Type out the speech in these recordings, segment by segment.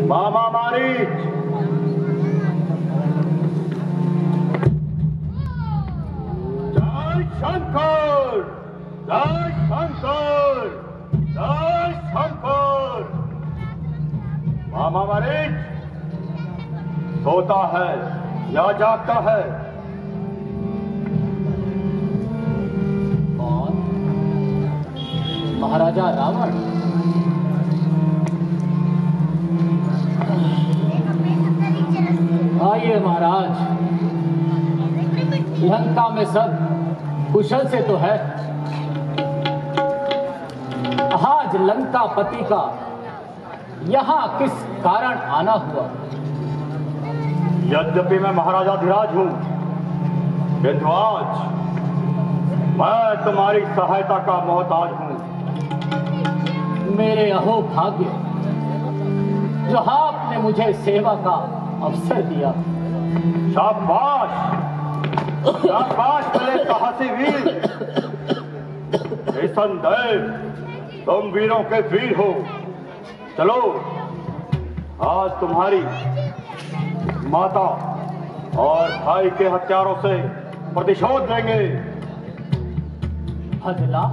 मामा मारीच, जय शंकर, जय शंकर, जय शंकर। मामा मारीच सोता है या जागता है? कौन? महाराजा रावण? आइए महाराज, लंका में सब कुशल से तो है। आज लंकापति का यहाँ किस कारण आना हुआ? यद्यपि मैं महाराजा धीराज हूं, किंतु आज मैं तुम्हारी सहायता का मोहताज हूं। मेरे अहो भाग्य, जो आपने मुझे सेवा का अवसर दिया। शाबाश, शाबाश मेरे साहसी वीर। निसंदेह तुम वीरों के वीर हो। चलो, आज तुम्हारी माता और भाई के हत्यारों से प्रतिशोध लेंगे। बदला?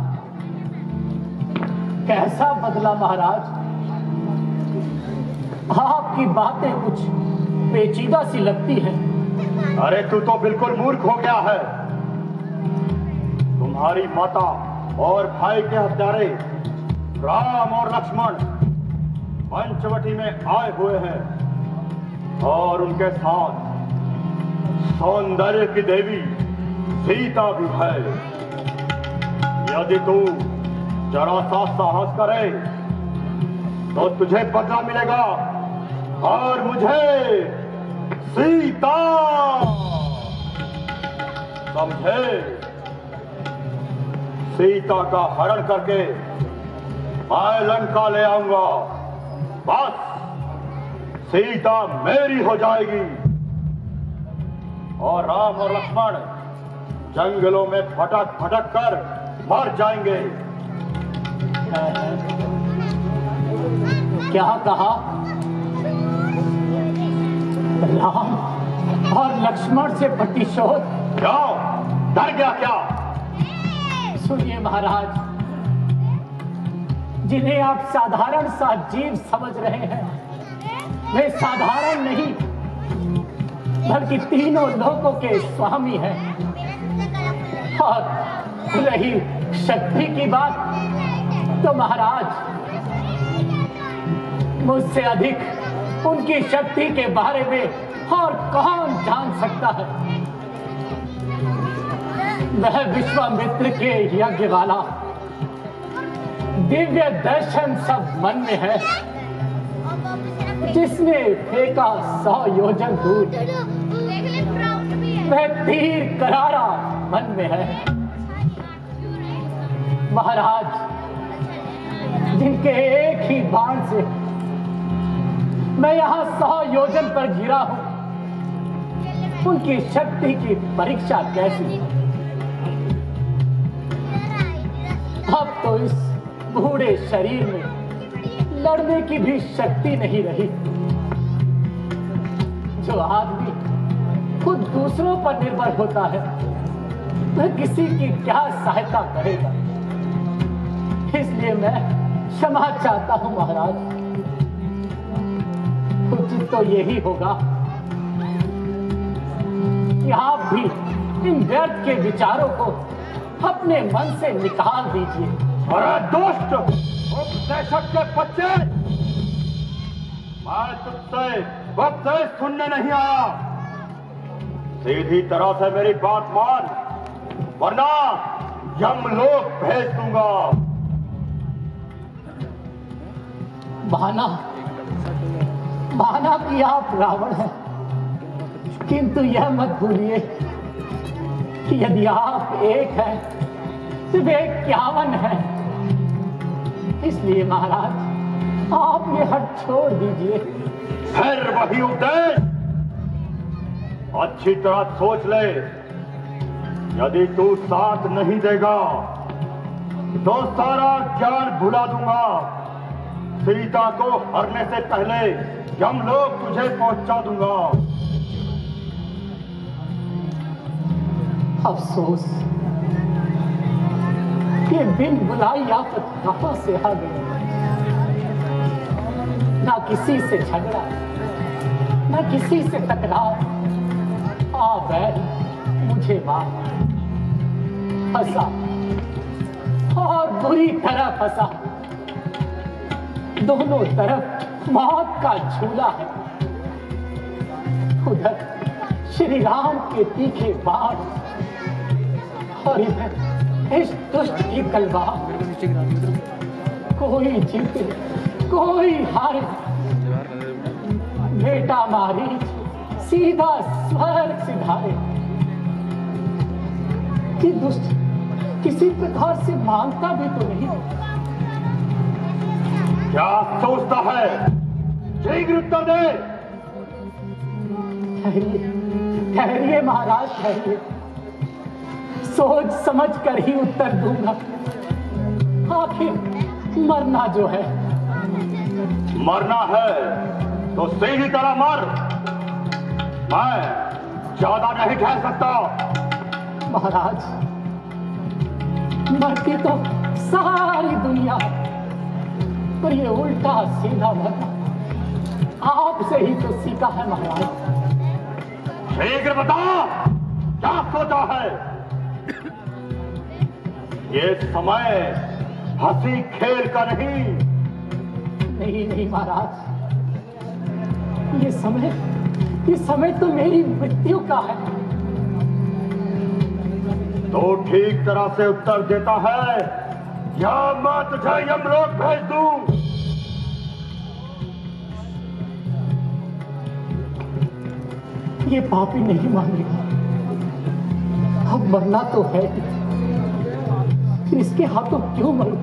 कैसा बदला महाराज? आपकी बातें कुछ पेचीदा सी लगती हैं। अरे तू तो बिल्कुल मूर्ख हो गया है। तुम्हारी माता और भाई के हत्यारे राम और लक्ष्मण पंचवटी में आए हुए हैं और उनके साथ सौंदर्य की देवी सीता भी है। यदि तू जरा सा साहस करे तो तुझे बदला मिलेगा और मुझे सीता। समझे? सीता का हरण करके मैं लंका ले आऊंगा। बस सीता मेरी हो जाएगी और राम और लक्ष्मण जंगलों में भटक भटक कर मर जाएंगे। क्या कहा? राम और लक्ष्मण से प्रतिशोध? जाओ, डर गया क्या? सुनिए महाराज, जिन्हें आप साधारण सा जीव समझ रहे हैं, वे साधारण नहीं बल्कि तीनों लोकों के स्वामी हैं। और रही शक्ति की बात, तो महाराज मुझसे अधिक उनकी शक्ति के बारे में और कौन जान सकता है? वह विश्वामित्र के यज्ञ वाला दिव्य दर्शन सब मन में है, जिसने फेंका 100 योजन दूर। वह तीर करारा मन में है। महाराज, जिनके एक ही बाण से मैं यहाँ 100 योजन पर गिरा हूं, उनकी शक्ति की परीक्षा कैसी? अब तो इस बूढ़े शरीर में लड़ने की भी शक्ति नहीं रही। जो आदमी खुद दूसरों पर निर्भर होता है, वह किसी की क्या सहायता करेगा? इसलिए मैं क्षमा चाहता हूं महाराज। उचित तो यही होगा कि आप भी इन व्यर्थ के विचारों को अपने मन से निकाल दीजिए। अरे दोस्त, उपदेशक के बच्चे, मैं तुझसे उपदेश सुनने नहीं आया। सीधी तरह से मेरी बात मान, वरना यमलोक भेज दूंगा। बहाना कि आप रावण हैं, किंतु यह मत भूलिए कि यदि आप एक हैं तो वे 51 हैं। इसलिए महाराज, आप ये हट छोड़ दीजिए। फिर वही उपदेश? अच्छी तरह सोच ले, यदि तू साथ नहीं देगा तो सारा ज्ञान भुला दूंगा। सीता को हरने से पहले यमलोक तुझे पहुंचा दूंगा। अफसोस कि बिन बुलाई आफत कहां से आ गई। ना किसी से झगड़ा, ना किसी से टकराव, आ बैल मुझे मार फंसा और बुरी तरह फंसा। दोनों तरफ मौत का झूला है। उधर श्री राम के तीखे बाण और इधर इस दुष्ट की तलवार। कोई जीते कोई हारे। बेटा मारी सीधा स्वर्ग सिधारे। कि दुष्ट किसी प्रकार से मांगता भी तो नहीं। क्या सोचता है? शीघ्र उत्तर दे। ठहरिए ठहरिए महाराज, ठहरिए। सोच समझ कर ही उत्तर दूंगा। आखिर मरना जो है, मरना है तो सीधी तरह मर। मैं ज्यादा नहीं ठहर सकता। महाराज, मरती तो सारी दुनिया है, पर ये उल्टा सीधा मरना आपसे ही तो सीखा है महाराज। शीघ्र बता, क्या सोचा है? ये समय हंसी खेल का नहीं। नहीं नहीं महाराज, ये समय तो मेरी मृत्यु का है। तो ठीक तरह से उत्तर देता है या मैं तुझे यमलोक भेज दूं? ये पापी नहीं मानेगा। अब मरना तो है, फिर इसके हाथों क्यों मरूं?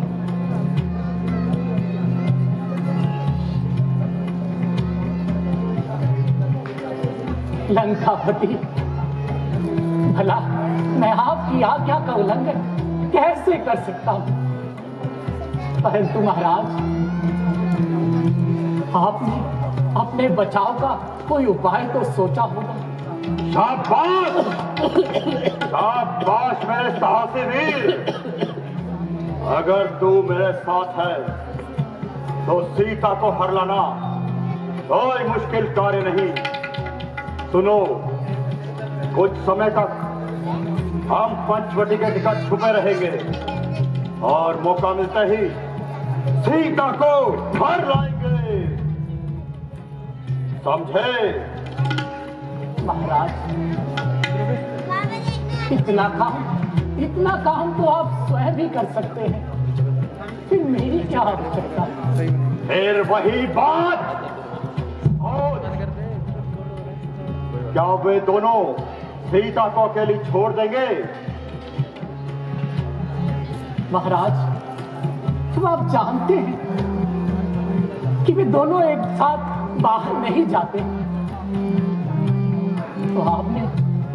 लंकापति, भला मैं आपकी आज्ञा का उल्लंघन कैसे कर सकता हूं? परंतु महाराज, आपने अपने बचाव का कोई उपाय तो सोचा होगा। शाबाश, शाबाश मेरे साहसी वीर। अगर तू मेरे साथ है तो सीता को हर लाना कोई मुश्किल कार्य नहीं। सुनो, कुछ समय तक हम पंचवटी के निकट छुपे रहेंगे और मौका मिलते ही सीता को घर लाएंगे। समझे? महाराज, इतना काम तो आप स्वयं भी कर सकते हैं, फिर मेरी क्या आवश्यकता? फिर वही बात। क्या वे दोनों सीता को अकेली छोड़ देंगे? महाराज, तो आप जानते हैं कि वे दोनों एक साथ बाहर नहीं जाते। तो आपने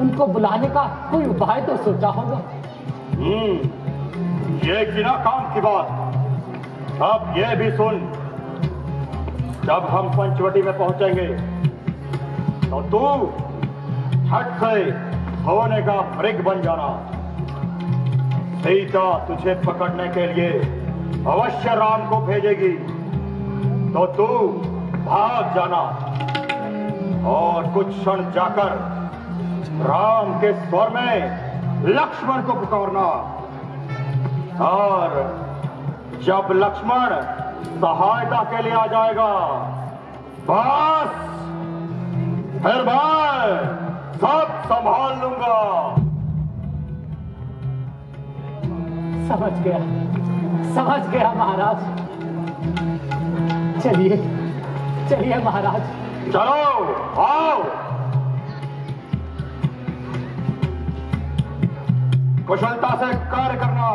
उनको बुलाने का कोई उपाय तो सोचा होगा। ये बिना काम की बात। अब ये भी सुन, जब हम पंचवटी में पहुंचेंगे तो तू छठ से सोने का मृग बन जाना। सीता तुझे पकड़ने के लिए अवश्य राम को भेजेगी, तो तू भाग जाना और कुछ क्षण जाकर राम के स्वर में लक्ष्मण को पुकारना। और जब लक्ष्मण सहायता के लिए आ जाएगा, बस फिर मैं सब संभाल लूंगा। समझ गया महाराज। चलिए महाराज। चलो, आओ। कुशलता से कार्य करना।